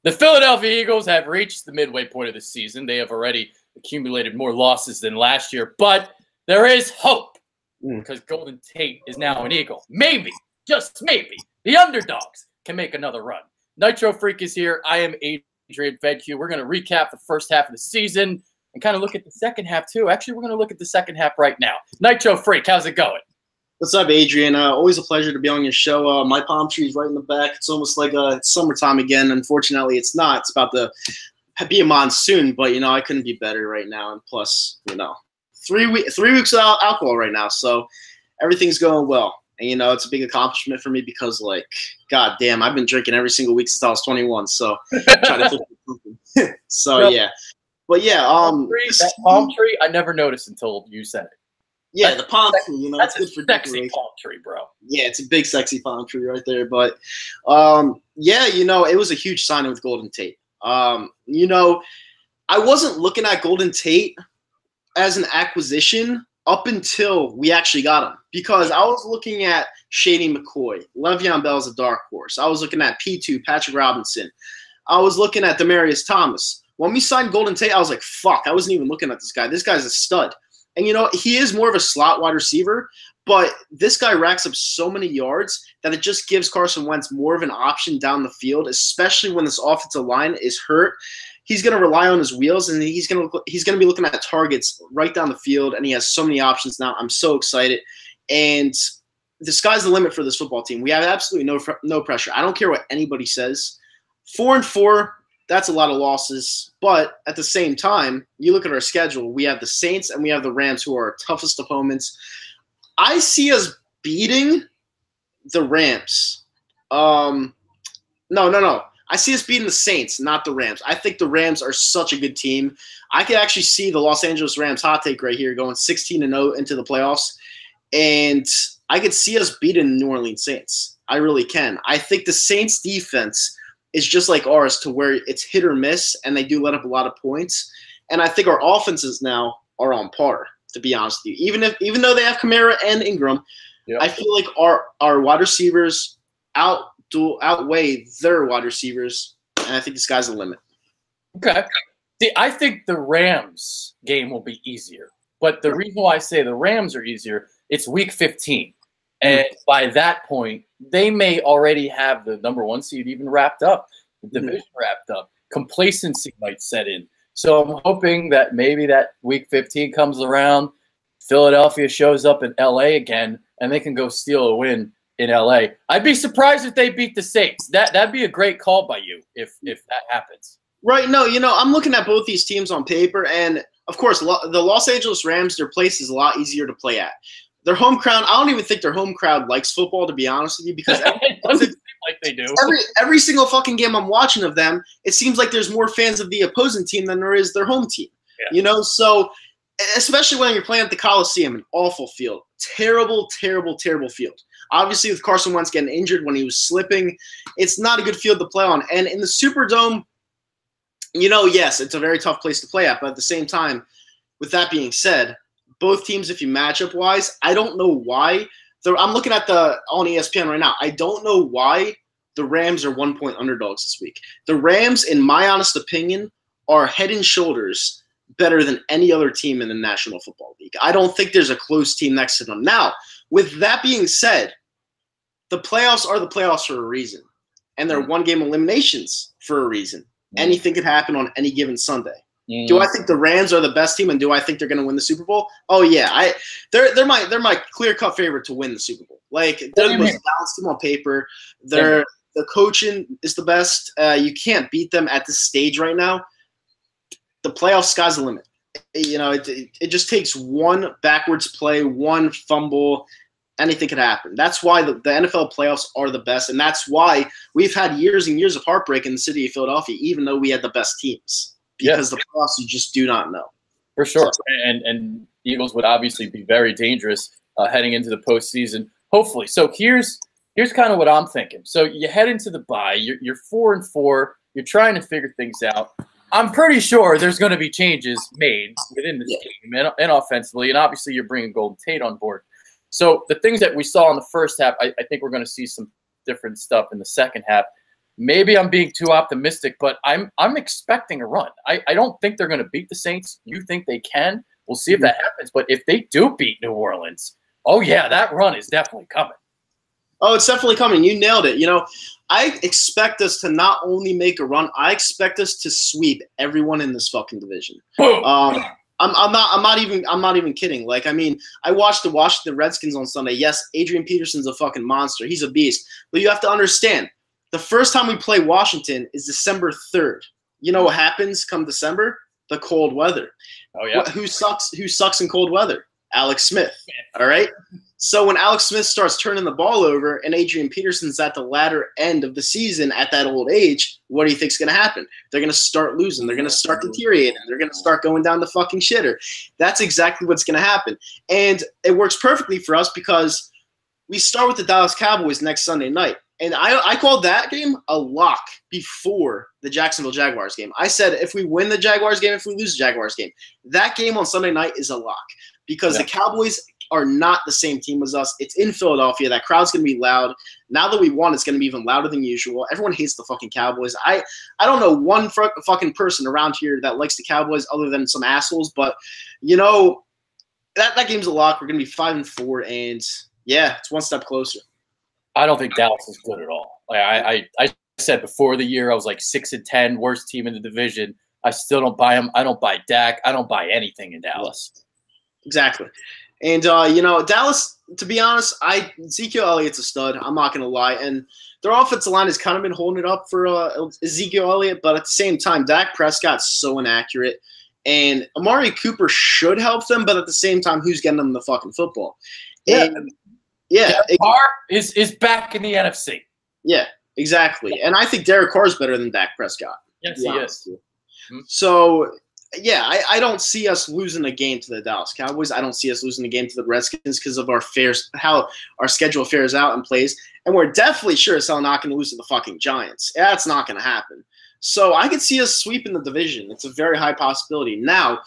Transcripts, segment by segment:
The Philadelphia Eagles have reached the midway point of the season. They have already accumulated more losses than last year, but there is hope because Golden Tate is now an Eagle. Maybe, just maybe, the underdogs can make another run. Nitrofreak is here. I am Adrian Vedcu. We're going to recap the first half of the season and kind of look at the second half too. Actually, we're going to look at the second half right now. Nitrofreak, how's it going? What's up, Adrian? Always a pleasure to be on your show. My palm tree is right in the back. It's almost like it's summertime again. Unfortunately, it's not. It's about to be a monsoon, but, I couldn't be better right now. And plus, 3 weeks without alcohol right now, so everything's going well. And, it's a big accomplishment for me because, god damn, I've been drinking every single week since I was 21, so try to something. So, yeah. But, yeah. That palm tree, I never noticed until you said it. Yeah, the palm tree, that's it's good a for sexy decoration. palm tree, bro. Yeah, it's a big, sexy palm tree right there. But, yeah, it was a huge signing with Golden Tate. I wasn't looking at Golden Tate as an acquisition up until we actually got him. Because I was looking at Shady McCoy. Le'Veon Bell's a dark horse. I was looking at P2, Patrick Robinson. I was looking at Demaryius Thomas. When we signed Golden Tate, I was like, fuck, I wasn't even looking at this guy. This guy's a stud. And, he is more of a slot wide receiver, but this guy racks up so many yards that it just gives Carson Wentz more of an option down the field, especially when this offensive line is hurt. He's going to rely on his wheels, and he's going to be looking at targets right down the field, and he has so many options now. I'm so excited. And the sky's the limit for this football team. We have absolutely no pressure. I don't care what anybody says. 4-4. That's a lot of losses, but at the same time, you look at our schedule. We have the Saints and we have the Rams, who are our toughest opponents. I see us beating the Rams. No. I see us beating the Saints, not the Rams. I think the Rams are such a good team. I could actually see the Los Angeles Rams, hot take right here, going 16-0 into the playoffs, and I could see us beating the New Orleans Saints. I really can. I think the Saints defense is just like ours, to where it's hit or miss, and they do let up a lot of points. And I think our offenses now are on par, to be honest with you. Even though they have Kamara and Ingram, yep. I feel like our wide receivers outweigh their wide receivers, and I think the sky's the limit. Okay. See, I think the Rams game will be easier. But the reason why I say the Rams are easier, it's week 15. And by that point, they may already have the number 1 seed even wrapped up, the division wrapped up. Complacency might set in. So I'm hoping that maybe that week 15 comes around, Philadelphia shows up in L.A. again, and they can go steal a win in L.A. I'd be surprised if they beat the Saints. That'd be a great call by you if that happens. Right. No, I'm looking at both these teams on paper, and, of course, the Los Angeles Rams, their place is a lot easier to play at. Their home crowd, I don't even think their home crowd likes football, to be honest with you, because it doesn't seem like they do. Every single fucking game I'm watching of them, it seems like there's more fans of the opposing team than there is their home team. Yeah. So especially when you're playing at the Coliseum, an awful field. Terrible, terrible, terrible field. Obviously, with Carson Wentz getting injured when he was slipping, it's not a good field to play on. And in the Superdome, yes, it's a very tough place to play at, but at the same time, with that being said, both teams, if you matchup wise, I don't know why. I'm looking at on ESPN right now. I don't know why the Rams are 1-point underdogs this week. The Rams, in my honest opinion, are head and shoulders better than any other team in the National Football League. I don't think there's a close team next to them. Now, with that being said, the playoffs are the playoffs for a reason, and they're one-game eliminations for a reason. Anything could happen on any given Sunday. Do I think the Rams are the best team, and do I think they're going to win the Super Bowl? Oh yeah, they're my clear-cut favorite to win the Super Bowl. They're the most balanced team on paper. The coaching is the best. You can't beat them at this stage right now. The playoff sky's the limit. It just takes one backwards play, one fumble. Anything could happen. That's why the NFL playoffs are the best, and that's why we've had years and years of heartbreak in the city of Philadelphia, even though we had the best teams. Because the playoffs, you just do not know. For sure. And Eagles would obviously be very dangerous heading into the postseason, hopefully. So here's kind of what I'm thinking. So you head into the bye. You're 4-4. You're trying to figure things out. I'm pretty sure there's going to be changes made within this team and offensively. And obviously you're bringing Golden Tate on board. So the things that we saw in the first half, I think we're going to see some different stuff in the second half. maybe I'm being too optimistic, but I'm expecting a run. I don't think they're going to beat the Saints. You think they can? We'll see if that happens. But if they do beat New Orleans, oh, yeah, that run is definitely coming. Oh, it's definitely coming. You nailed it. I expect us to not only make a run, I expect us to sweep everyone in this fucking division. I'm not even kidding. Like, I mean, I watched the Washington Redskins on Sunday. Yes, Adrian Peterson's a fucking monster. He's a beast. But you have to understand, the first time we play Washington is December 3rd. You know what happens come December? The cold weather. Oh, yeah. Who sucks in cold weather? Alex Smith. All right? So when Alex Smith starts turning the ball over and Adrian Peterson's at the latter end of the season at that old age, what do you think's going to happen? They're going to start losing. They're going to start deteriorating. They're going to start going down the fucking shitter. That's exactly what's going to happen. And it works perfectly for us because we start with the Dallas Cowboys next Sunday night. And I called that game a lock before the Jacksonville Jaguars game. I said if we win the Jaguars game, if we lose the Jaguars game, that game on Sunday night is a lock because the Cowboys are not the same team as us. It's in Philadelphia. That crowd's going to be loud. Now that we won, it's going to be even louder than usual. Everyone hates the fucking Cowboys. I don't know one fucking person around here that likes the Cowboys other than some assholes. But, that game's a lock. We're going to be 5-4, and, yeah, it's one step closer. I don't think Dallas is good at all. Like I said before the year, I was like 6-10, worst team in the division. I still don't buy them. I don't buy Dak. I don't buy anything in Dallas. Exactly. And, Dallas, to be honest, Ezekiel Elliott's a stud. I'm not going to lie. And their offensive line has kind of been holding it up for Ezekiel Elliott. But at the same time, Dak Prescott's so inaccurate. And Amari Cooper should help them. But at the same time, who's getting them the fucking football? Yeah. And, yeah. Carr is back in the NFC. Yeah, exactly. And I think Derek Carr is better than Dak Prescott. Yes, he is. So, yeah, I don't see us losing a game to the Dallas Cowboys. I don't see us losing a game to the Redskins because of how our schedule fares out and plays. And we're definitely sure as hell not going to lose to the fucking Giants. That's not going to happen. So I could see us sweeping the division. It's a very high possibility. Now,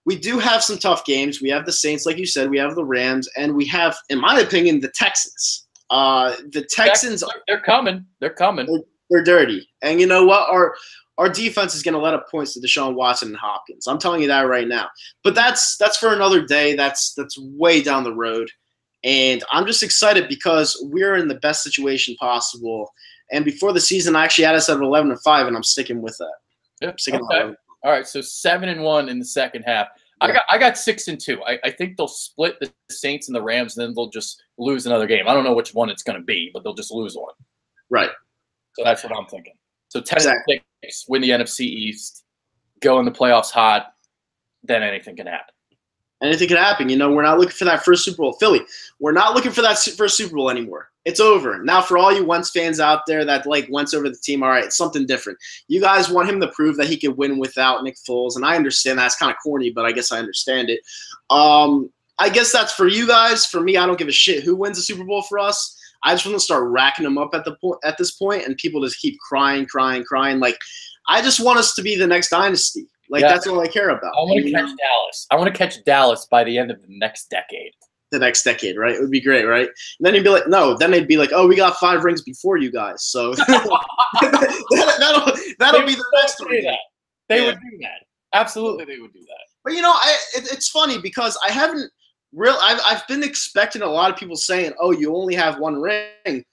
we do have some tough games. We have the Saints, like you said. We have the Rams. And we have, in my opinion, the Texans. The Texans – they're coming. They're coming. They're dirty. And you know what? Our defense is going to let up points to Deshaun Watson and Hopkins. I'm telling you that right now. But that's for another day. That's way down the road. And I'm just excited because we're in the best situation possible. And before the season, I actually had us at 11-5, and I'm sticking with that. Yep. Okay. All right, so 7-1 in the second half. Yeah. I got 6-2. I think they'll split the Saints and the Rams, and then they'll just lose another game. I don't know which one it's going to be, but they'll just lose one. Right. So that's what I'm thinking. So 10-6, win the NFC East, go in the playoffs hot, then anything can happen. Anything can happen. We're not looking for that first Super Bowl. Philly, we're not looking for that first Super Bowl anymore. It's over. Now for all you Wentz fans out there that like Wentz over the team, all right, it's something different. You guys want him to prove that he can win without Nick Foles, and I understand that's kind of corny, but I guess I understand it. I guess that's for you guys. For me, I don't give a shit who wins the Super Bowl for us. I just want to start racking them up at this point, and people just keep crying. Like, I just want us to be the next dynasty. Like, that's all I care about. I want to catch Dallas. I want to catch Dallas by the end of the next decade. The next decade, right? It would be great, right? And then you'd be like, no. Then they'd be like, oh, we got 5 rings before you guys. So that'll be the next one. They would do that. Absolutely, they would do that. But it's funny because I've been expecting a lot of people saying, oh, you only have 1 ring.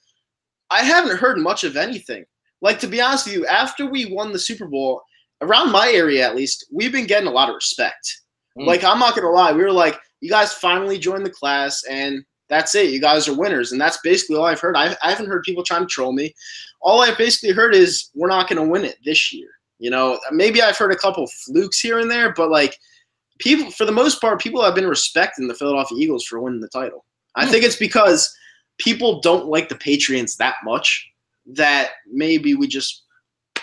I haven't heard much of anything. Like, to be honest with you, after we won the Super Bowl, around my area at least, we've been getting a lot of respect. Like, I'm not going to lie. We were like, you guys finally joined the class, and that's it. You guys are winners. And that's basically all I've heard. I haven't heard people trying to troll me. All I've basically heard is we're not going to win it this year. Maybe I've heard a couple flukes here and there, but, like, people, for the most part, people have been respecting the Philadelphia Eagles for winning the title. I think it's because people don't like the Patriots that much that maybe we just –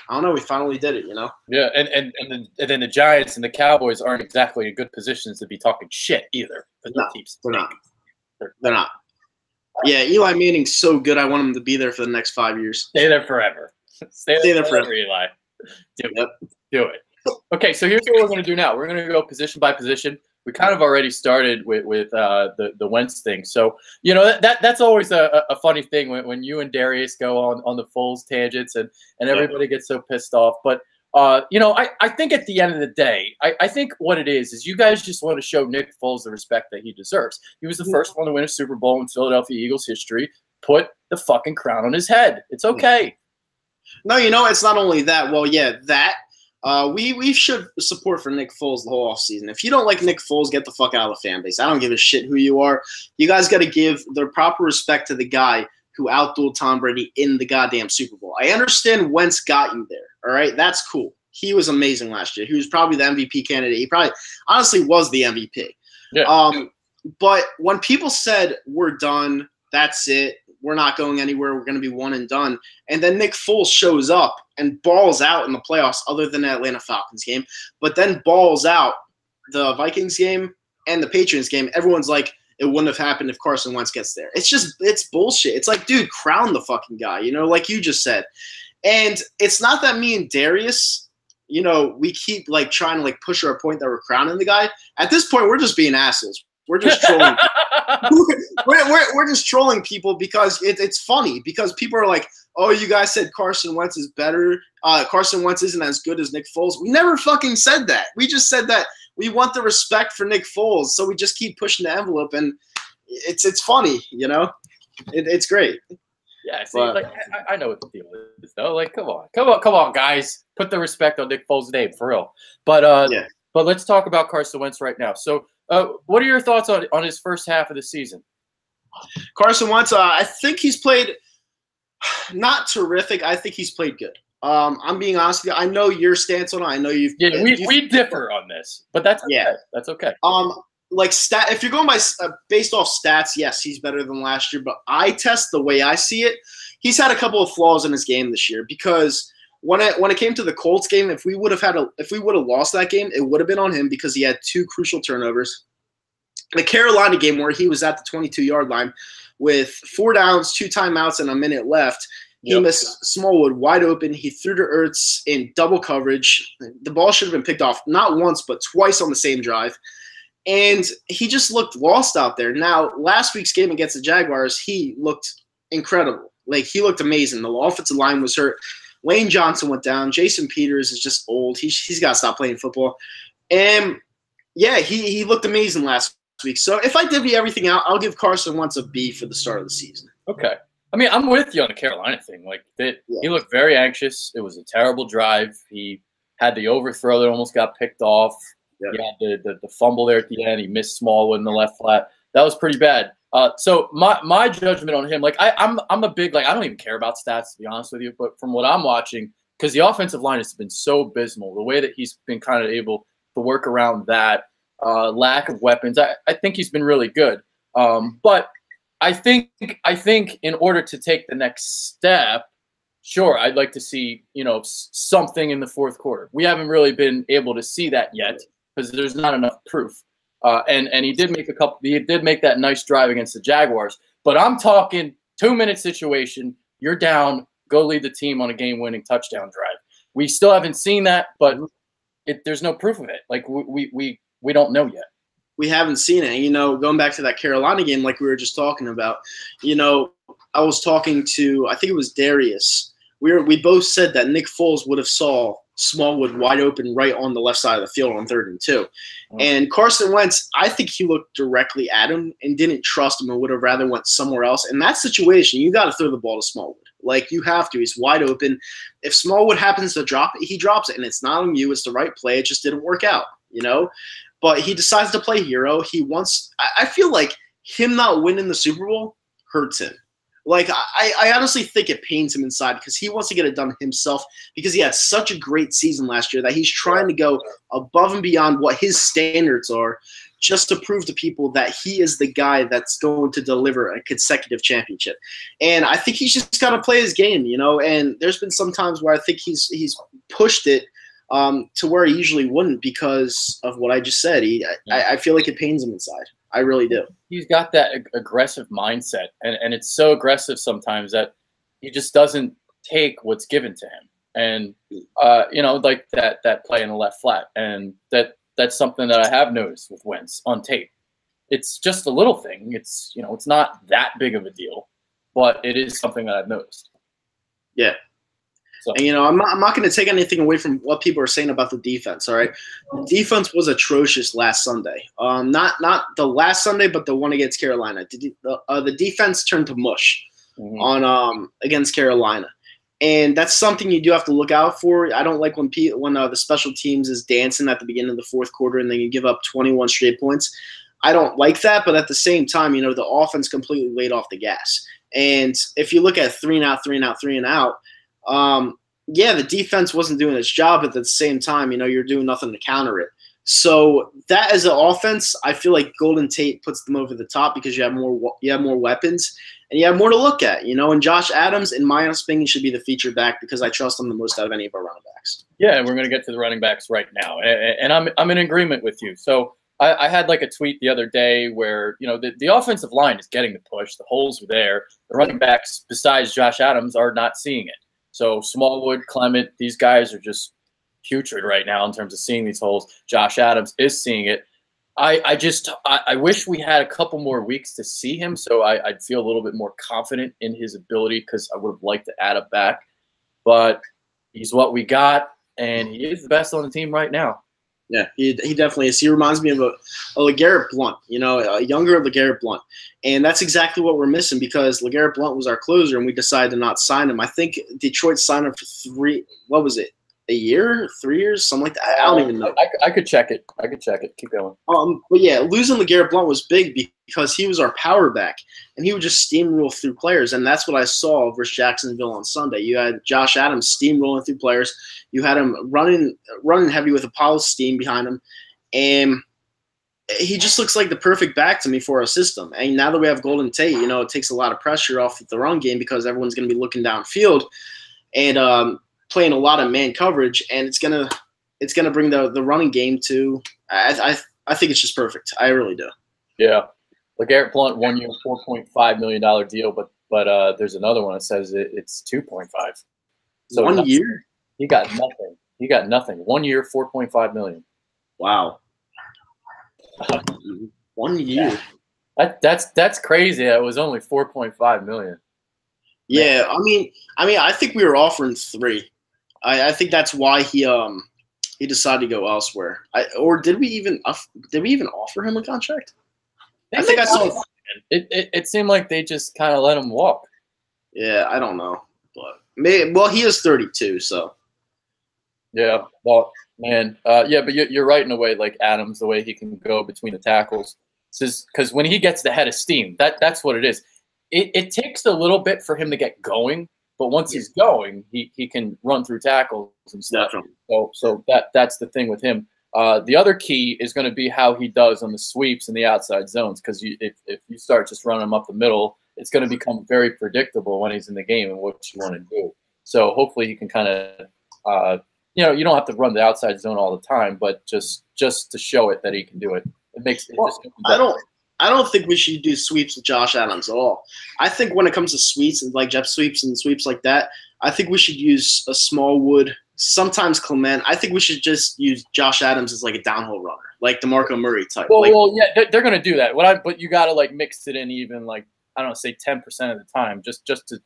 I don't know. We finally did it, Yeah, and then the Giants and the Cowboys aren't exactly in good positions to be talking shit either. No, they're not. They're not. Yeah, Eli Manning's so good. I want him to be there for the next 5 years. Stay there forever. Stay there forever, Eli. Do it. Okay, so here's what we're going to do now. We're going to go position by position. we kind of already started with the Wentz thing. So that's always a funny thing when you and Darius go on the Foles tangents and everybody gets so pissed off. But I think at the end of the day, I think what it is you guys just want to show Nick Foles the respect that he deserves. He was the first one to win a Super Bowl in Philadelphia Eagles history. Put the fucking crown on his head. It's okay. No, it's not only that. Well, yeah, that. We should support for Nick Foles the whole offseason. If you don't like Nick Foles, get the fuck out of the fan base. I don't give a shit who you are. You guys got to give the proper respect to the guy who outdueled Tom Brady in the goddamn Super Bowl. I understand Wentz got you there. All right, that's cool. He was amazing last year. He was probably the MVP candidate. He probably honestly was the MVP. Yeah. But when people said we're done, that's it. We're not going anywhere. We're going to be one and done. And then Nick Foles shows up and balls out in the playoffs other than the Atlanta Falcons game, but then balls out the Vikings game and the Patriots game. Everyone's like, it wouldn't have happened if Carson Wentz gets there. It's bullshit. It's like, dude, crown the fucking guy, like you just said. And it's not that me and Darius, we keep like trying to like push our point that we're crowning the guy. At this point, we're just being assholes. We're just trolling. we're just trolling people because it's funny because people are like, oh, you guys said Carson Wentz is better. Carson Wentz isn't as good as Nick Foles. We never fucking said that. We just said that we want the respect for Nick Foles. So we just keep pushing the envelope and it's funny, it's great. Yeah, see, I know what the deal is though. Like, come on, guys. Put the respect on Nick Foles' name for real. But let's talk about Carson Wentz right now. So what are your thoughts on his first half of the season? Carson Wentz, I think he's played not terrific. I think he's played good. I'm being honest with you. I know your stance on it. I know you've. Yeah, we differ on this, but that's okay. Yeah, that's okay. If you're going by based off stats, yes, he's better than last year. But I test the way I see it. He's had a couple of flaws in his game this year because when it came to the Colts game, if we would have lost that game, it would have been on him because he had 2 crucial turnovers. The Carolina game where he was at the 22-yard line with 4 downs, 2 timeouts, and a minute left. He missed Smallwood wide open. He threw to Ertz in double coverage. The ball should have been picked off not once but twice on the same drive. And he just looked lost out there. Now, last week's game against the Jaguars, he looked incredible. Like, he looked amazing. The offensive line was hurt. Lane Johnson went down. Jason Peters is just old. He's got to stop playing football. And, yeah, he looked amazing last week. So if I divvy everything out, I'll give Carson Wentz a B for the start of the season. Okay. I mean, I'm with you on the Carolina thing. Like, he looked very anxious. It was a terrible drive. He had the overthrow that almost got picked off. He had the fumble there at the end. He missed Smallwood in the left flat. That was pretty bad. So my judgment on him, like I'm a big, like, I don't even care about stats, to be honest with you. But from what I'm watching, because the offensive line has been so abysmal, the way that he's been kind of able to work around that lack of weapons, I think he's been really good. But I think in order to take the next step, sure, I'd like to see something in the fourth quarter. We haven't really been able to see that yet because there's not enough proof. And he did make that nice drive against the Jaguars. But I'm talking 2-minute situation. You're down. Go lead the team on a game-winning touchdown drive. We still haven't seen that, but there's no proof of it. Like we don't know yet. We haven't seen it. Going back to that Carolina game, like we were just talking about, I was talking to, I think it was Darius. We both said that Nick Foles would have saw Smallwood wide open right on the left side of the field on 3rd and 2. And Carson Wentz, I think he looked directly at him and didn't trust him and would have rather went somewhere else. In that situation, you got to throw the ball to Smallwood. Like, you have to. He's wide open. If Smallwood happens to drop it, he drops it, and it's not on you. It's the right play. It just didn't work out, But he decides to play hero. I feel like him not winning the Super Bowl hurts him. Like, I honestly think it pains him inside because he wants to get it done himself because he had such a great season last year that he's trying to go above and beyond what his standards are just to prove to people that he is the guy that's going to deliver a consecutive championship. And I think he's just got to play his game, and there's been some times where I think he's pushed it to where he usually wouldn't because of what I just said. I feel like it pains him inside. I really do. He's got that aggressive mindset, and it's so aggressive sometimes that he just doesn't take what's given to him. And like that play in the left flat, and that that's something that I have noticed with Wentz on tape. It's just a little thing. It's it's not that big of a deal, but it is something that I've noticed. Yeah. So. And I'm not going to take anything away from what people are saying about the defense. All right, the defense was atrocious last Sunday. Not the last Sunday, but the one against Carolina. The defense turned to mush on against Carolina, and that's something you do have to look out for. I don't like when the special teams is dancing at the beginning of the fourth quarter and then you give up 21 straight points. I don't like that, but at the same time, the offense completely laid off the gas. And if you look at 3 and out, 3 and out, 3 and out. Yeah, the defense wasn't doing its job, but at the same time, you're doing nothing to counter it. So that as an offense, I feel like Golden Tate puts them over the top because you have more weapons and you have more to look at. And Josh Adams, in my opinion, should be the featured back because I trust him the most out of any of our running backs. Yeah, and we're going to get to the running backs right now, and I'm in agreement with you. So I had like a tweet the other day where the offensive line is getting the push, the holes are there, the running backs besides Josh Adams are not seeing it. So Smallwood, Clement, these guys are just putrid right now in terms of seeing these holes. Josh Adams is seeing it. I wish we had a couple more weeks to see him so I'd feel a little bit more confident in his ability because I would have liked to add him back. But he's what we got, and he is the best on the team right now. Yeah, he definitely is. He reminds me of a LeGarrette Blount, a younger LeGarrette Blount. And that's exactly what we're missing because LeGarrette Blount was our closer and we decided to not sign him. I think Detroit signed him for a year, 3 years, something like that. I don't even know. I could check it. Keep going. But yeah, losing LeGarrette Blount was big because he was our power back and he would just steamroll through players. And that's what I saw versus Jacksonville on Sunday. You had Josh Adams steamrolling through players. You had him running heavy with Apollo steam behind him. And he just looks like the perfect back to me for our system. And now that we have Golden Tate, it takes a lot of pressure off the run game because everyone's going to be looking downfield and playing a lot of man coverage, and it's gonna bring the running game to. I think it's just perfect. I really do. Yeah, LeGarrette Blount 1 year $4.5 million deal, but there's another one that says it's 2.5. So 1 year, he got nothing. He got nothing. 1 year, $4.5 million. Wow. 1 year. That's crazy. It was only $4.5 million. Yeah, I think we were offering 3. I think that's why he decided to go elsewhere. Or did we even offer him a contract? I think I saw it seemed like they just kind of let him walk. Yeah, I don't know, but he is 32, so. Yeah, well, man, but you're right in a way. Like Adams, the way he can go between the tackles, because when he gets the head of steam, that's what it is. It takes a little bit for him to get going. But once he's going, he can run through tackles and stuff. So that's the thing with him. The other key is going to be how he does on the sweeps and the outside zones because if you start just running him up the middle, it's going to become very predictable when he's in the game and what you want to do. So hopefully he can kind of, you don't have to run the outside zone all the time, but just to show it that he can do it. It makes it. I don't think we should do sweeps with Josh Adams at all. I think when it comes to sweeps and like jet sweeps and sweeps like that, I think we should use a Smallwood, sometimes Clement. I think we should just use Josh Adams as like a downhill runner, like DeMarco Murray type. Well, yeah, they're going to do that. But you got to like mix it in even like, I don't know, say 10% of the time just to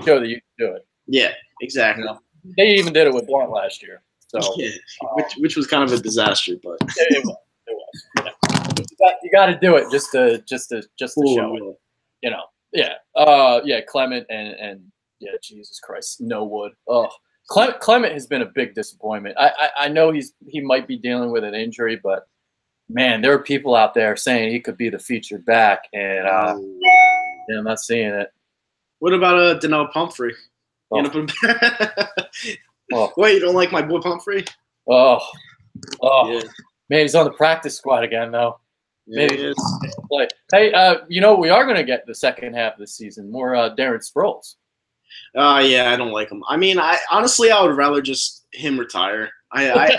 show that you can do it. Yeah, exactly. They even did it with Blount last year. So yeah, which was kind of a disaster, but it was. Yeah. You got to do it just to show it. Yeah. Clement and Jesus Christ, no Wood. Oh, Clement has been a big disappointment. I know he might be dealing with an injury, but man, there are people out there saying he could be the featured back, and I'm not seeing it. What about Donnell Pumphrey? Oh. Wait, you don't like my boy Pumphrey? Oh, yeah. Man, he's on the practice squad again, though. Yeah, maybe play. Hey, we are going to get the second half of the season. More Darren Sproles. Yeah, I don't like him. I mean, I would rather just him retire. I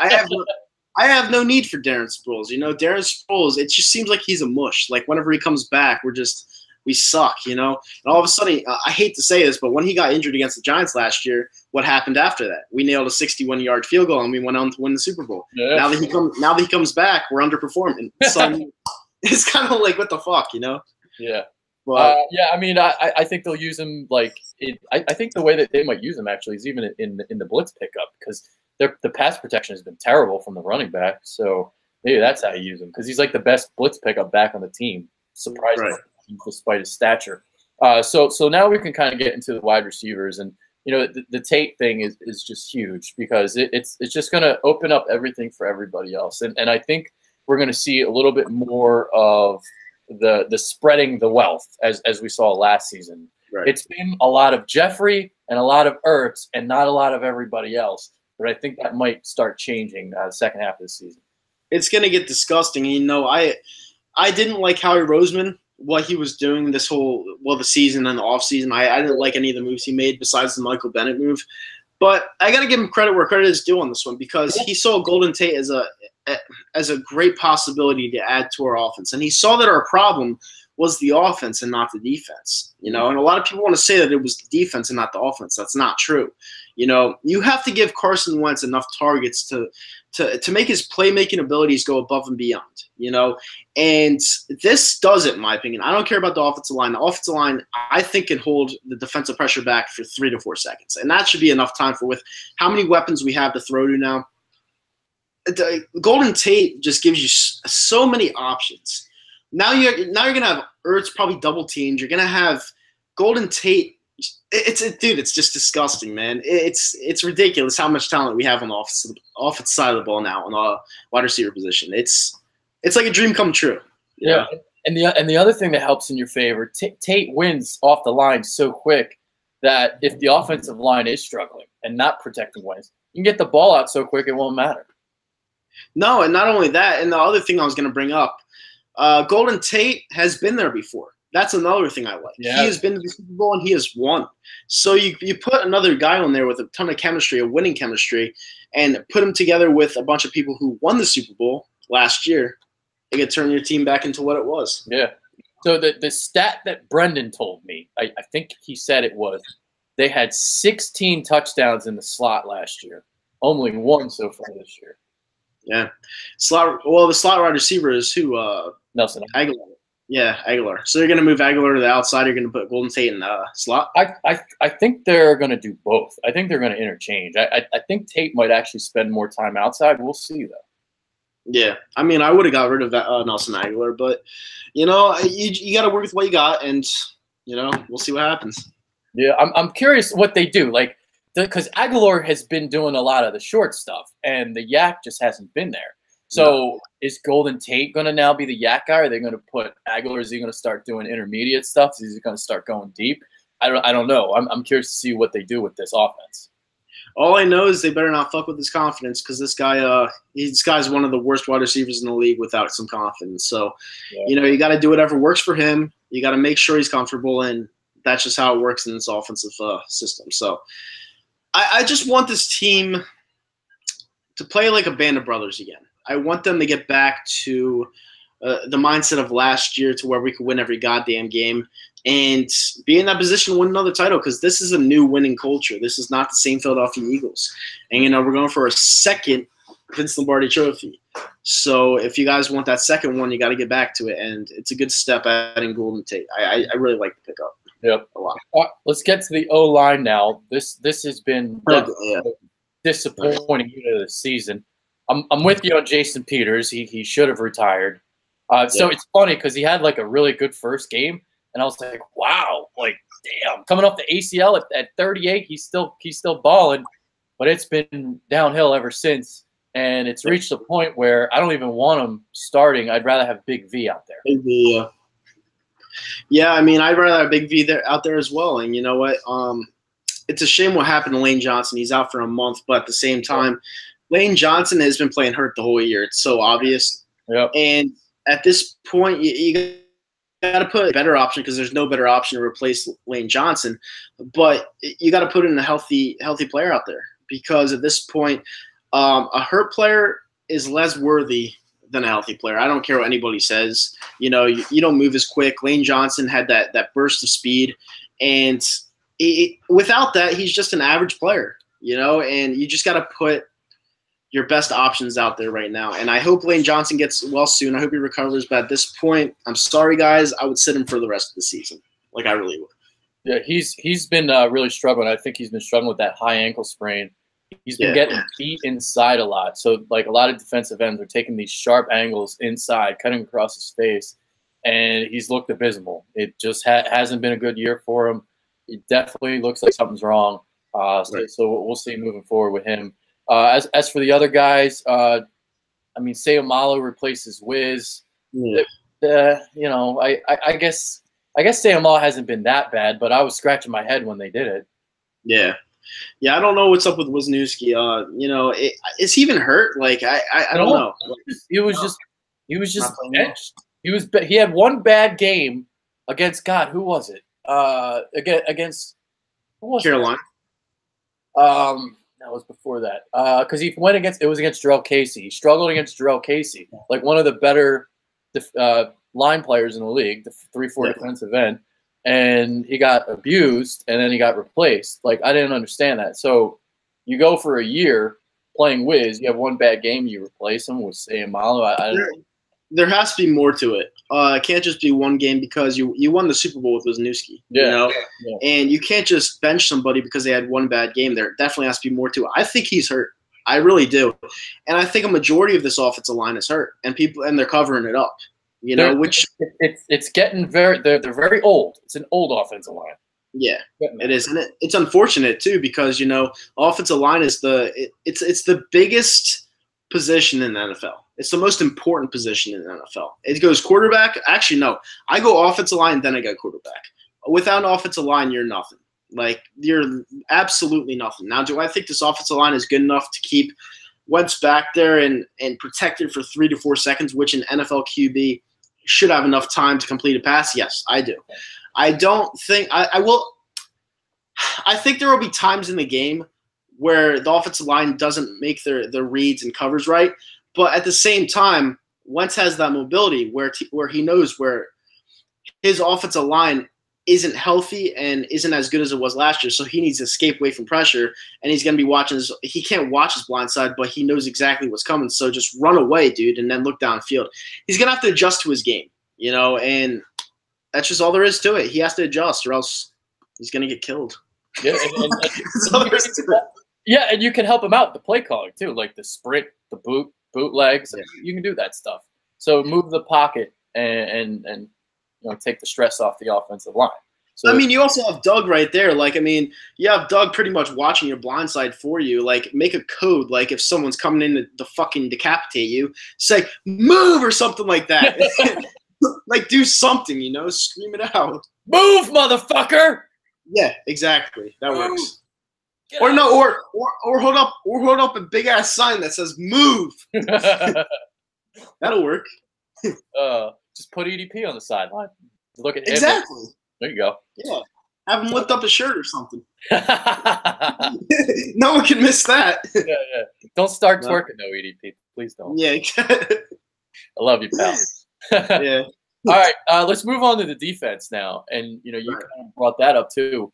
have no need for Darren Sproles. Darren Sproles, it just seems like he's a mush. Like whenever he comes back, we're just we suck, you know? And all of a sudden, I hate to say this, but when he got injured against the Giants last year, what happened after that? We nailed a 61-yard field goal, and we went on to win the Super Bowl. Yeah. Now that he comes back, we're underperforming. So it's kind of like, what the fuck, you know? Yeah. But, yeah, I mean, I think they'll use him like I think the way that they might use him actually is even in the blitz pickup, because the pass protection has been terrible from the running back. So maybe that's how you use him, because he's like the best blitz pickup back on the team, surprisingly, right. despite his stature. So now we can kind of get into the wide receivers, and the Tate thing is just huge, because it's just going to open up everything for everybody else, and I think we're going to see a little bit more of the spreading the wealth as we saw last season. Right. It's been a lot of Jeffrey and a lot of Ertz and not a lot of everybody else, but I think that might start changing the second half of the season. It's going to get disgusting. I didn't like Howie Roseman, what he was doing this whole the season and the offseason. I didn't like any of the moves he made besides the Michael Bennett move. But I got to give him credit where credit is due on this one, because he saw Golden Tate as a great possibility to add to our offense. And he saw that our problem was the offense and not the defense. And a lot of people want to say that it was the defense and not the offense. That's not true. You have to give Carson Wentz enough targets to make his playmaking abilities go above and beyond, and this does it, in my opinion. I don't care about the offensive line. The offensive line, I think, can hold the defensive pressure back for 3 to 4 seconds, and that should be enough time with how many weapons we have to throw to now. Golden Tate just gives you so many options. Now you're gonna have Ertz probably double teamed. You're gonna have Golden Tate. It's just disgusting, man. It's ridiculous how much talent we have on the offensive side of the ball now on the wide receiver position. It's like a dream come true. Yeah, and the other thing that helps in your favor, Tate wins off the line so quick that if the offensive line is struggling and not protecting Wentz, you can get the ball out so quick it won't matter. No, and not only that, and the other thing I was going to bring up, Golden Tate has been there before. That's another thing I like. Yeah. He has been to the Super Bowl and he has won. So you put another guy on there with a ton of chemistry, a winning chemistry, and put him together with a bunch of people who won the Super Bowl last year. It could turn your team back into what it was. Yeah. So the stat that Brendan told me, I think he said it was, they had 16 touchdowns in the slot last year. Only 1 so far this year. Yeah. The slot wide receiver is who? Nelson Aguilar. Yeah, Aguilar. So you're going to move Aguilar to the outside. You're going to put Golden Tate in the slot? I think they're going to do both. I think they're going to interchange. I think Tate might actually spend more time outside. We'll see, though. Yeah. I mean, I would have got rid of that, Nelson Aguilar. But, you got to work with what you got, and, we'll see what happens. Yeah, I'm curious what they do. Because Aguilar has been doing a lot of the short stuff, and the yak just hasn't been there. So is Golden Tate going to now be the yak guy? Are they going to put Aguilar? Is he going to start doing intermediate stuff? Is he going to start going deep? I don't know. I'm curious to see what they do with this offense. All I know is they better not fuck with his confidence, because this guy's one of the worst wide receivers in the league without some confidence. So, you got to do whatever works for him. You got to make sure he's comfortable, and that's just how it works in this offensive system. So I just want this team to play like a band of brothers again. I want them to get back to the mindset of last year, to where we could win every goddamn game and be in that position to win another title, because this is a new winning culture. This is not the same Philadelphia Eagles. And, we're going for a second Vince Lombardi trophy. So if you guys want that second one, you got to get back to it. And it's a good step adding Golden Tate. I really like the pickup. Yep. A lot. Let's get to the O-line now. This has been disappointing this season. I'm with you on Jason Peters. He should have retired. So it's funny because he had a really good first game, and I was like, wow, damn, coming off the ACL at 38, he's still balling, but it's been downhill ever since, and it's reached a point where I don't even want him starting. I'd rather have Big V out there. Big V, yeah. I mean, I'd rather have Big V out there as well. And you know what? It's a shame what happened to Lane Johnson. He's out for a month, but at the same time, Lane Johnson has been playing hurt the whole year. It's so obvious. Yep. And at this point, you got to put a better option, because there's no better option to replace Lane Johnson. But you got to put in a healthy player out there, because at this point, a hurt player is less worthy than a healthy player. I don't care what anybody says. You know, you don't move as quick. Lane Johnson had that burst of speed, and without that, he's just an average player. You know, and you just got to put your best options out there right now. And I hope Lane Johnson gets well soon. I hope he recovers. But at this point, I'm sorry, guys. I would sit him for the rest of the season. Like, I really would. Yeah, he's been really struggling. I think he's been struggling with that high ankle sprain. He's been getting beat inside a lot. So, like, a lot of defensive ends are taking these sharp angles inside, cutting across his face, and he's looked abysmal. It just hasn't been a good year for him. It definitely looks like something's wrong. So we'll see moving forward with him. As for the other guys, I mean, Sayamalu replaces Wiz. Yeah. You know, I guess Sayamalu hasn't been that bad, but I was scratching my head when they did it. Yeah. Yeah, I don't know what's up with Wisniewski. You know, is he even hurt? Like, I don't know. He was just benched. He had one bad game against who was it? Against who was Carolina. That was before that. Because it was against Jarrell Casey. He struggled against Jarrell Casey, like one of the better line players in the league, the 3-4 defensive end. And he got abused, and then he got replaced. Like, I didn't understand that. So you go for a year playing Wiz, you have one bad game, you replace him with Sayamalu. There has to be more to it. It can't just be one game because you won the Super Bowl with Wisniewski. Yeah. You know? Yeah. And you can't just bench somebody because they had one bad game. There definitely has to be more to it. I think he's hurt. I really do. And I think a majority of this offensive line is hurt, and they're covering it up. You know, it's getting they're very old. It's an old offensive line. Yeah, it is, and it's unfortunate too because, you know, offensive line is it's the biggest position in the NFL. It's the most important position in the NFL. It goes quarterback. Actually, no, I go offensive line, then I go quarterback. Without an offensive line, you're nothing. Like, you're absolutely nothing. Now, do I think this offensive line is good enough to keep Wentz back there and protected for 3 to 4 seconds, which an NFL QB should have enough time to complete a pass? Yes, I do. I don't think I will. I think there will be times in the game where the offensive line doesn't make their reads and covers right, but at the same time, Wentz has that mobility where he knows where his offensive line isn't healthy and isn't as good as it was last year, so he needs to escape away from pressure, and he's going to be watching he can't watch his blind side, but he knows exactly what's coming, so just run away, dude, and then look downfield. He's going to have to adjust to his game, you know, and that's just all there is to it. He has to adjust, or else he's going to get killed. Yeah, and you can help him out, the play calling, too, like the sprint, the bootlegs. Yeah. You can do that stuff. So move the pocket and you know, take the stress off the offensive line. So, I mean, you also have Doug right there. Like, I mean, you have Doug pretty much watching your blind side for you. Like, make a code. Like, if someone's coming in to fucking decapitate you, say, move or something like that. Like, do something, you know? Scream it out. Move, motherfucker! Yeah, exactly. That works. Or no, or hold up a big-ass sign that says, move. That'll work. Just put EDP on the sideline. Look at him. Exactly. There you go. Yeah. Have him lift up a shirt or something. No one can miss that. Yeah. Don't start twerking, though, EDP. Please don't. Yeah. I love you, pal. Yeah. All right. Let's move on to the defense now. And, you know, you kind of brought that up, too.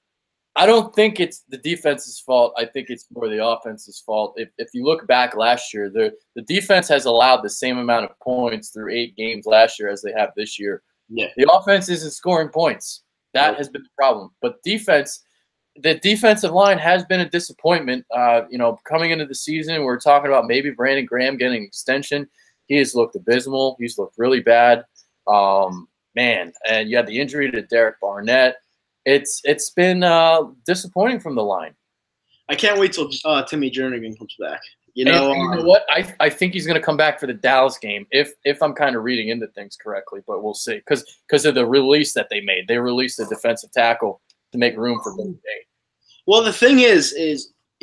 I don't think it's the defense's fault. I think it's more the offense's fault. If you look back last year, the defense has allowed the same amount of points through 8 games last year as they have this year. Yeah. The offense isn't scoring points. That has been the problem. But the defensive line has been a disappointment. You know, coming into the season, we're talking about maybe Brandon Graham getting an extension. He has looked abysmal. He's looked really bad. Man, and you had the injury to Derek Barnett. It's been disappointing from the line. I can't wait till Timmy Jernigan comes back. You And know, you know what? I think he's going to come back for the Dallas game if I'm kind of reading into things correctly, but we'll see because of the release that they made. They released a defensive tackle to make room for Tate. Well, the thing is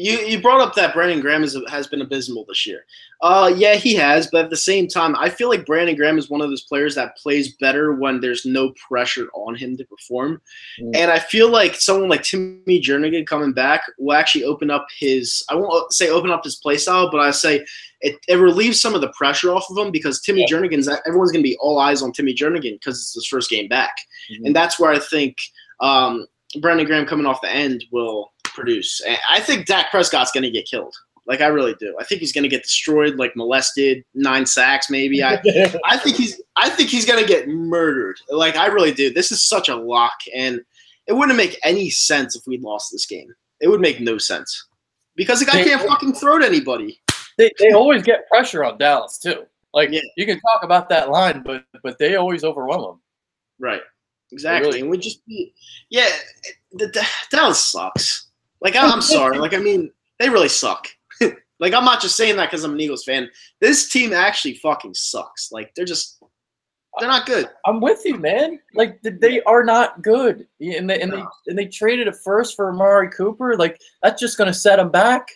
You brought up that Brandon Graham has been abysmal this year. Yeah, he has, but at the same time, I feel like Brandon Graham is one of those players that plays better when there's no pressure on him to perform. And I feel like someone like Timmy Jernigan coming back will actually open up his – I won't say open up his play style, but I say it relieves some of the pressure off of him because Timmy Jernigan's – everyone's going to be all eyes on Timmy Jernigan because it's his first game back. And that's where I think Brandon Graham coming off the end will produce. And I think Dak Prescott's going to get killed. Like, I really do. I think he's going to get destroyed, like molested, 9 sacks maybe. I think he's going to get murdered. Like, I really do. This is such a lock, and it wouldn't make any sense if we lost this game. It would make no sense because the guy can't fucking throw to anybody. They always get pressure on Dallas too. Like, you can talk about that line, but they always overwhelm them. Right. Exactly. Really, and we just Dallas sucks. Like, I'm sorry. Like, I mean, they really suck. Like, I'm not just saying that because I'm an Eagles fan. This team actually fucking sucks. Like, they're not good. I'm with you, man. Like, they are not good. And they traded a first for Amari Cooper. Like, that's just going to set them back.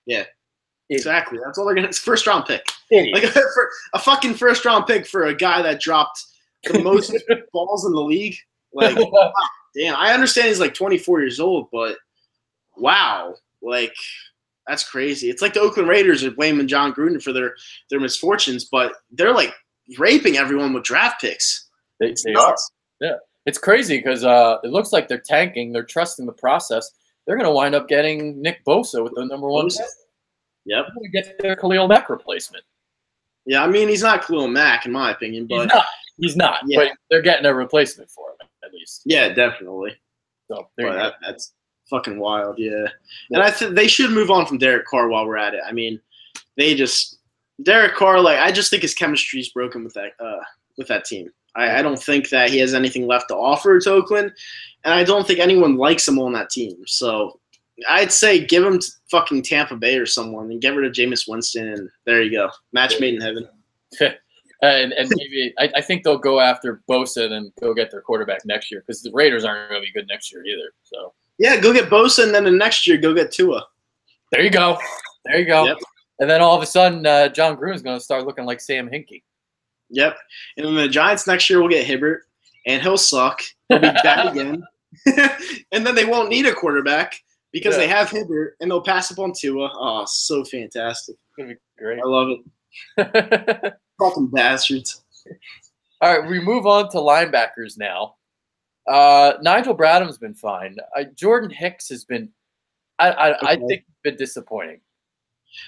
Yeah, exactly. That's all they're going to – first round pick. Idiot. Like, for a fucking first round pick for a guy that dropped the most balls in the league. Like, wow, damn. I understand he's like 24 years old, but wow. Like – that's crazy. It's like the Oakland Raiders are blaming John Gruden for their misfortunes, but they're like raping everyone with draft picks. They are. Yeah. It's crazy because it looks like they're tanking. They're trusting the process. They're going to wind up getting Nick Bosa with the number 1 pick. Yep. They're going to get their Khalil Mack replacement. Yeah, I mean, he's not Khalil Mack in my opinion, but he's not. Yeah. But they're getting a replacement for him at least. Yeah, definitely. So that's fucking wild, yeah. And I think they should move on from Derek Carr while we're at it. I mean, Derek Carr, like, I just think his chemistry is broken with that team. I don't think that he has anything left to offer to Oakland, and I don't think anyone likes him on that team. So I'd say give him to fucking Tampa Bay or someone and get rid of Jameis Winston, and there you go. Match made in heaven. and maybe I think they'll go after Bosa and go get their quarterback next year because the Raiders aren't going to be good next year either. So. Yeah, go get Bosa, and then the next year go get Tua. There you go. Yep. And then all of a sudden, John Gruden's going to start looking like Sam Hinkie. Yep. And then the Giants next year will get Hibbert, and he'll suck. He'll be bad again. And then they won't need a quarterback because they have Hibbert, and they'll pass up on Tua. Oh, so fantastic. It's going to be great. I love it. Fucking bastards. All right, we move on to linebackers now. Nigel Bradham's been fine. Jordan Hicks has been I think been disappointing.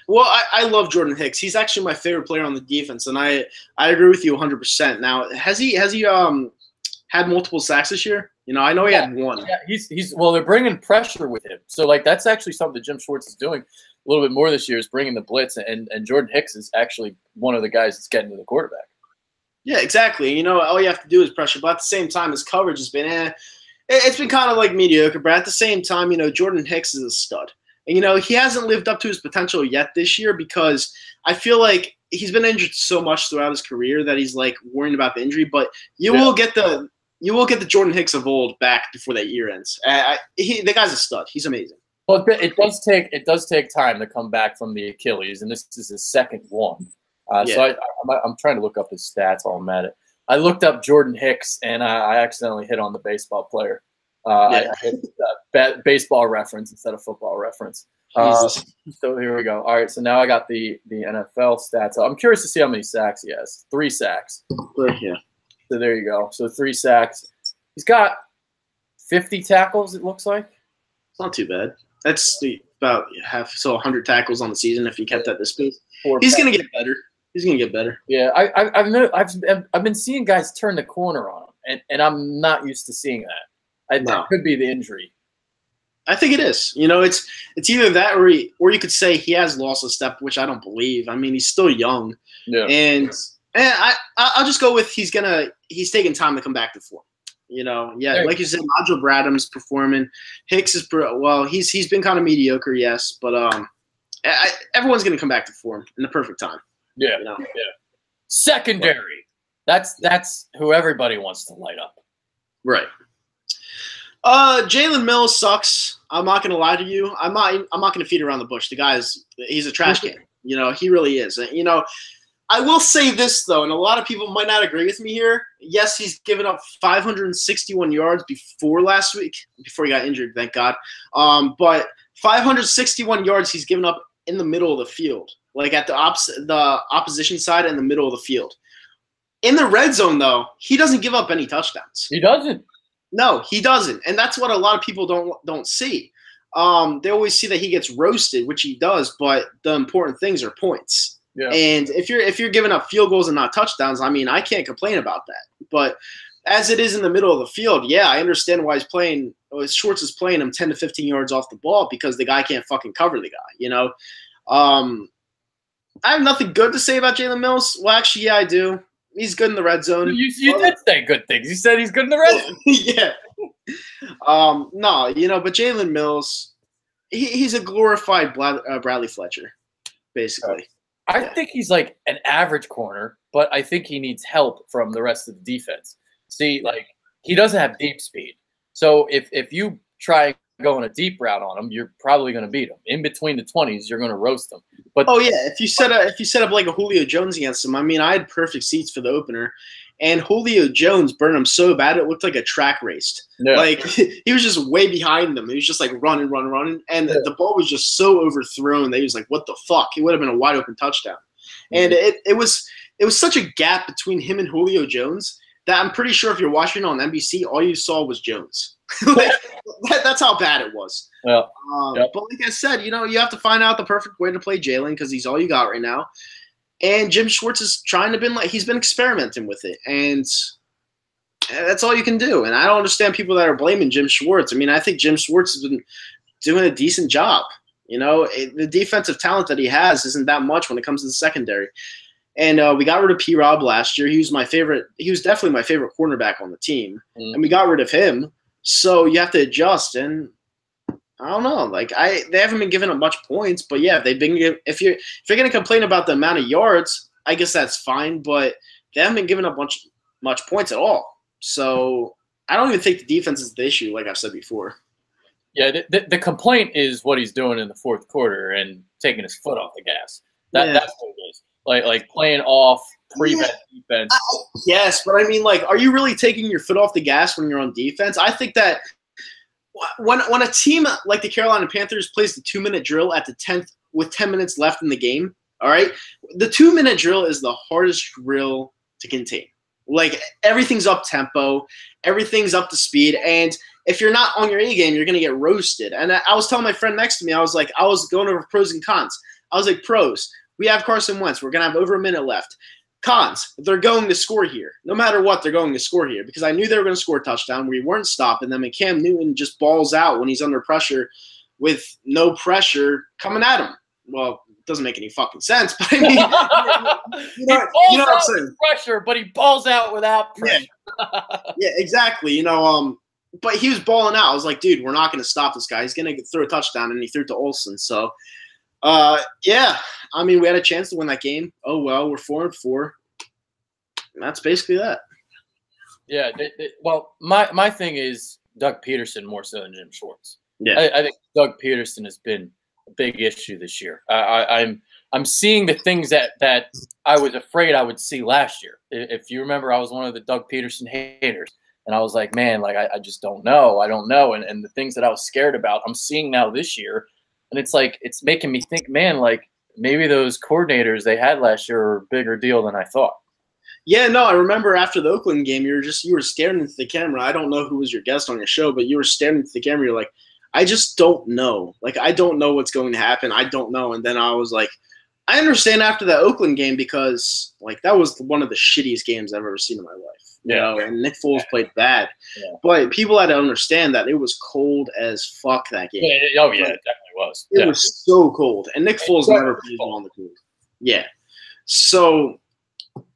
Well, I love Jordan Hicks. He's actually my favorite player on the defense, and I agree with you 100%. Now, has he had multiple sacks this year? You know, I know he had one. Yeah, he's well, they're bringing pressure with him. So, like, that's actually something that Jim Schwartz is doing a little bit more this year is bringing the blitz, and Jordan Hicks is actually one of the guys that's getting to the quarterback. Yeah, exactly. You know, all you have to do is pressure. But at the same time, his coverage has been it's been kind of like mediocre. But at the same time, you know, Jordan Hicks is a stud. And, you know, he hasn't lived up to his potential yet this year because I feel like he's been injured so much throughout his career that he's, like, worrying about the injury. But you will get the Jordan Hicks of old back before that year ends. The guy's a stud. He's amazing. Well, it does take time to come back from the Achilles, and this is his second one. So I'm trying to look up his stats while I'm at it. I looked up Jordan Hicks, and I accidentally hit on the baseball player. I hit baseball reference instead of football reference. So here we go. All right, so now I got the NFL stats. I'm curious to see how many sacks he has. 3 sacks. Yeah. So there you go. So 3 sacks. He's got 50 tackles, it looks like. It's not too bad. That's about 100 tackles on the season if he kept at this pace. He's going to get better. He's going to get better. Yeah, I've been seeing guys turn the corner on him, and I'm not used to seeing that. That could be the injury. I think it is. You know, it's either that or you could say he has lost a step, which I don't believe. I mean, he's still young. Yeah. And I'll just go with he's taking time to come back to form. You know, like you said, Nigel Bradham's performing. Hicks is he's been kind of mediocre, yes, but everyone's going to come back to form in the perfect time. Yeah, you know? Yeah. Secondary. That's who everybody wants to light up. Right. Jalen Mills sucks. I'm not gonna lie to you. I'm not gonna feed around the bush. The he's a trash can. He really is. I will say this though, and a lot of people might not agree with me here. Yes, he's given up 561 yards before last week, before he got injured, thank God. But 561 yards he's given up in the middle of the field, like at the opposition side in the middle of the field. In the red zone, though, he doesn't give up any touchdowns. He doesn't. No, he doesn't, and that's what a lot of people don't see. They always see that he gets roasted, which he does, but the important things are points. Yeah. And if you're giving up field goals and not touchdowns, I mean, I can't complain about that. But as it is in the middle of the field, yeah, I understand why Schwartz is playing him 10 to 15 yards off the ball because the guy can't fucking cover the guy, I have nothing good to say about Jalen Mills. Well, actually, yeah, I do. He's good in the red zone. You did say good things. You said he's good in the red zone. Yeah. No, but Jalen Mills, he's a glorified Bradley Fletcher, basically. I think he's like an average corner, but I think he needs help from the rest of the defense. See, he doesn't have deep speed. So if you try going a deep route on him, you're probably going to beat him. In between the 20s, you're going to roast him. But if you set up like a Julio Jones against him, I mean, I had perfect seats for the opener, and Julio Jones burned him so bad it looked like a track race. Yeah. He was just way behind them. He was just running, and the ball was just so overthrown that he was like, "What the fuck?" He would have been a wide open touchdown. And it was such a gap between him and Julio Jones that I'm pretty sure if you're watching on NBC, all you saw was Jones. That's how bad it was. Well, But like I said, you have to find out the perfect way to play Jalen because he's all you got right now. And Jim Schwartz is he's been experimenting with it, and that's all you can do. And I don't understand people that are blaming Jim Schwartz. I mean, I think Jim Schwartz has been doing a decent job. The defensive talent that he has isn't that much when it comes to the secondary. And we got rid of P-Rob last year. He was my favorite. He was definitely my favorite cornerback on the team, and we got rid of him. So you have to adjust, and I don't know. They haven't been giving up much points, but yeah, if you're going to complain about the amount of yards, I guess that's fine. But they haven't been giving up much points at all. So I don't even think the defense is the issue, like I've said before. Yeah, the complaint is what he's doing in the fourth quarter and taking his foot off the gas. That's what it is. Like playing off prevent defense. Yes, but I mean, are you really taking your foot off the gas when you're on defense? I think that when a team like the Carolina Panthers plays the 2-minute drill at the 10th with 10 minutes left in the game, all right, the 2-minute drill is the hardest drill to contain. Everything's up tempo, everything's up to speed, and if you're not on your A game, you're gonna get roasted. And I was telling my friend next to me, I was going over pros and cons. I was like, pros, we have Carson Wentz. We're going to have over a minute left. Cons, they're going to score here. No matter what, they're going to score here because I knew they were going to score a touchdown. We weren't stopping them, and Cam Newton just balls out when he's under pressure with no pressure coming at him. Well, it doesn't make any fucking sense, but I mean, you know what I'm saying? Pressure, but he balls out without pressure. Yeah, exactly. But he was balling out. I was like, dude, we're not going to stop this guy. He's going to throw a touchdown, and he threw it to Olsen. So, yeah, I mean, we had a chance to win that game. Oh, well, we're 4-4. And that's basically that. Yeah. Well, my thing is Doug Peterson more so than Jim Schwartz. Yeah. I think Doug Peterson has been a big issue this year. I'm seeing the things that I was afraid I would see last year. If you remember, I was one of the Doug Peterson haters. And I was like, man, I just don't know. I don't know. And the things that I was scared about, I'm seeing now this year. And it's making me think, man, maybe those coordinators they had last year were a bigger deal than I thought. Yeah, no, I remember after the Oakland game, you were staring into the camera. I don't know who was your guest on your show, but you were staring into the camera. You're like, I just don't know. I don't know what's going to happen. I don't know. And then I was like, I understand after that Oakland game because that was one of the shittiest games I've ever seen in my life. And Nick Foles played bad. Yeah. But people had to understand that it was cold as fuck that game. Yeah, it definitely was. It was so cold. And Nick Foles never plays on the cold. Yeah. So,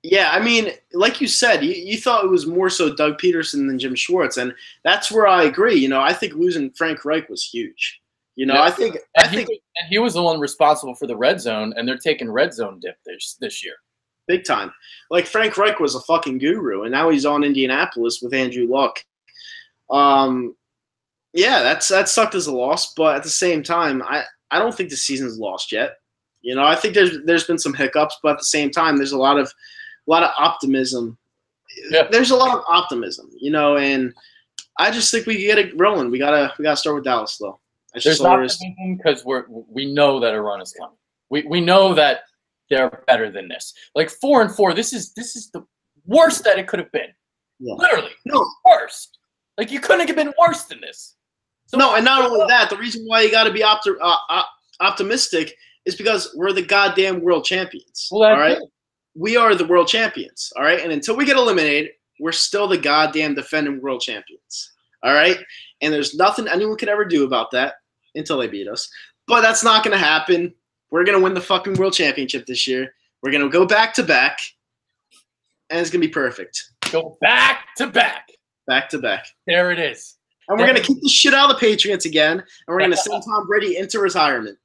yeah, I mean, like you said, you thought it was more so Doug Peterson than Jim Schwartz. And that's where I agree. I think losing Frank Reich was huge. I think he was the one responsible for the red zone, and they're taking red zone dip this year. Big time. Frank Reich was a fucking guru, and now he's on Indianapolis with Andrew Luck. Yeah, that sucked as a loss, but at the same time, I don't think the season's lost yet. You know, I think there's been some hiccups, but at the same time, there's a lot of optimism. Yeah. There's a lot of optimism, you know, and I just think we can get it rolling. We gotta start with Dallas though. There's optimism because we know that a run is coming. We know that they're better than this. Like 4-4, this is the worst that it could have been. Yeah. Literally, no worst. Like you couldn't have been worse than this. So, no, and not only that, the reason why you got to be optimistic is because we're the goddamn world champions. Well, all right, we are the world champions. All right, and until we get eliminated, we're still the goddamn defending world champions. All right, and there's nothing anyone could ever do about that until they beat us. But that's not going to happen. We're going to win the fucking world championship this year. We're going to go back to back, and it's going to be perfect. Go back to back. Back to back. There it is. And we're going to kick the shit out of the Patriots again, and we're going to send Tom Brady into retirement.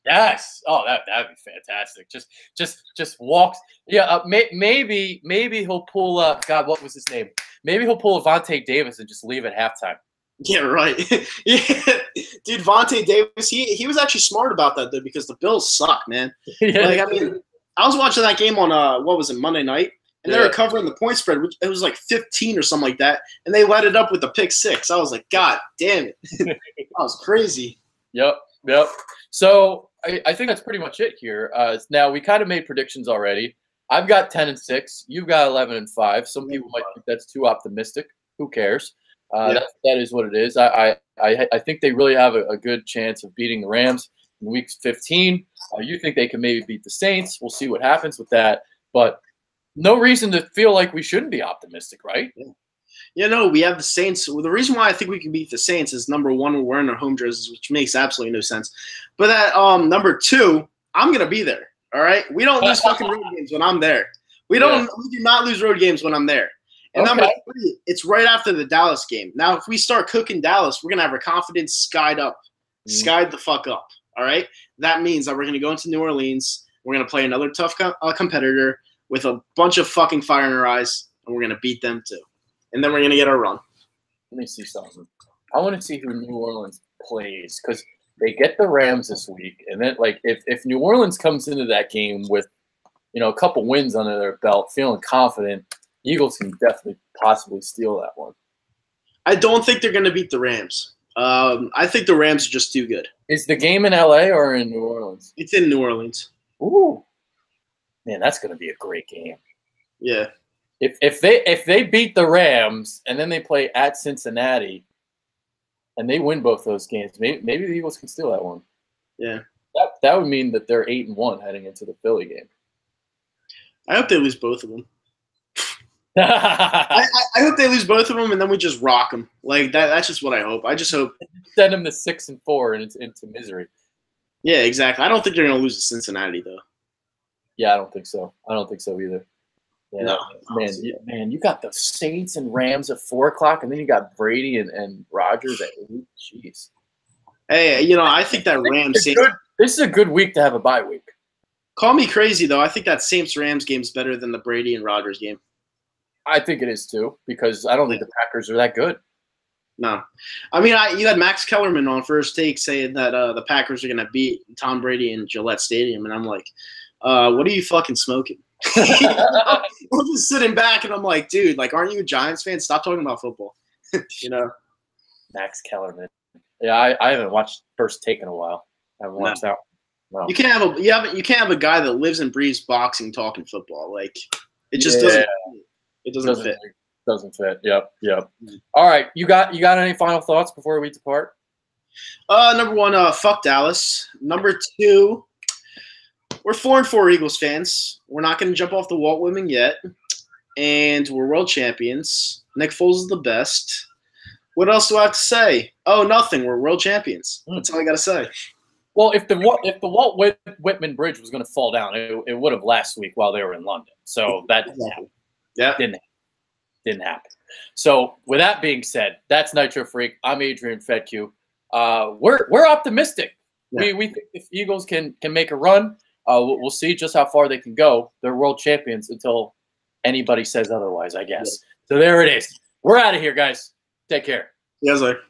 Yes. Oh, that'd be fantastic. Just walks. Yeah. Maybe he'll pull. God, what was his name? Maybe he'll pull Vontae Davis and just leave at halftime. Yeah, right. Yeah, dude, Vontae Davis. He was actually smart about that though, because the Bills suck, man. Yeah. Like, I mean, I was watching that game on what was it, Monday night, and they were covering the point spread. Which it was like 15 or something like that, and they let it up with the pick six. I was like, God damn it, that was crazy. Yep. So I think that's pretty much it here. Now we kind of made predictions already. I've got 10-6. You've got 11-5. Some people might think that's too optimistic. Who cares? That is what it is. I think they really have a good chance of beating the Rams in week 15. You think they can maybe beat the Saints? We'll see what happens with that. But no reason to feel like we shouldn't be optimistic, right? Yeah. Yeah, no, we have the Saints. Well, the reason why I think we can beat the Saints is, number one, we're wearing our home jerseys, which makes absolutely no sense. But that number two, I'm gonna be there. All right, we don't lose fucking road games when I'm there. We do not lose road games when I'm there. And number three, it's right after the Dallas game. Now, if we start cooking Dallas, we're gonna have our confidence skied the fuck up. All right, that means that we're gonna go into New Orleans. We're gonna play another tough competitor with a bunch of fucking fire in our eyes, and we're gonna beat them too. And then we're going to get our run. Let me see something. I want to see who New Orleans plays because they get the Rams this week. And then, like, if New Orleans comes into that game with, a couple wins under their belt, feeling confident, Eagles can definitely possibly steal that one. I don't think they're going to beat the Rams. I think the Rams are just too good. Is the game in L.A. or in New Orleans? It's in New Orleans. Ooh. Man, that's going to be a great game. Yeah. If they beat the Rams and then they play at Cincinnati and they win both those games, maybe the Eagles can steal that one. Yeah. That would mean that they're 8-1 heading into the Philly game. I hope they lose both of them. I hope they lose both of them and then we just rock them. Like that's just what I hope. I just hope send them to 6-4 and it's into misery. Yeah, exactly. I don't think they're going to lose to Cincinnati though. Yeah, I don't think so. I don't think so either. Yeah, no, man, you got the Saints and Rams at 4:00, and then you got Brady and Rodgers at 8. Jeez. Hey, I think that Rams Saints. This is a good week to have a bye week. Call me crazy though. I think that Saints Rams game is better than the Brady and Rodgers game. I think it is too because I don't think the Packers are that good. No, I mean you had Max Kellerman on First Take saying that the Packers are going to beat Tom Brady in Gillette Stadium, and I'm like, what are you fucking smoking? I'm just sitting back and I'm like, dude, like, aren't you a Giants fan? Stop talking about football. Max Kellerman. Yeah, I haven't watched First Take in a while. I haven't watched that. No. You can't have a guy that lives and breathes boxing talking football. Like it just doesn't. It doesn't fit. Doesn't fit. Yep. All right, you got any final thoughts before we depart? Number one, fuck Dallas. Number two, we're 4-4 Eagles fans. We're not going to jump off the Walt Whitman yet, and we're world champions. Nick Foles is the best. What else do I have to say? Oh, nothing. We're world champions. That's all I got to say. Well, if the Walt Whitman Bridge was going to fall down, it would have last week while they were in London. So that didn't happen. So with that being said, that's Nitrofreak. I'm Adrian Fedke. We're optimistic. Yeah. We think if Eagles can make a run, we'll see just how far they can go. They're world champions until anybody says otherwise, I guess. Yeah. So there it is. We're out of here, guys. Take care. Yes, sir.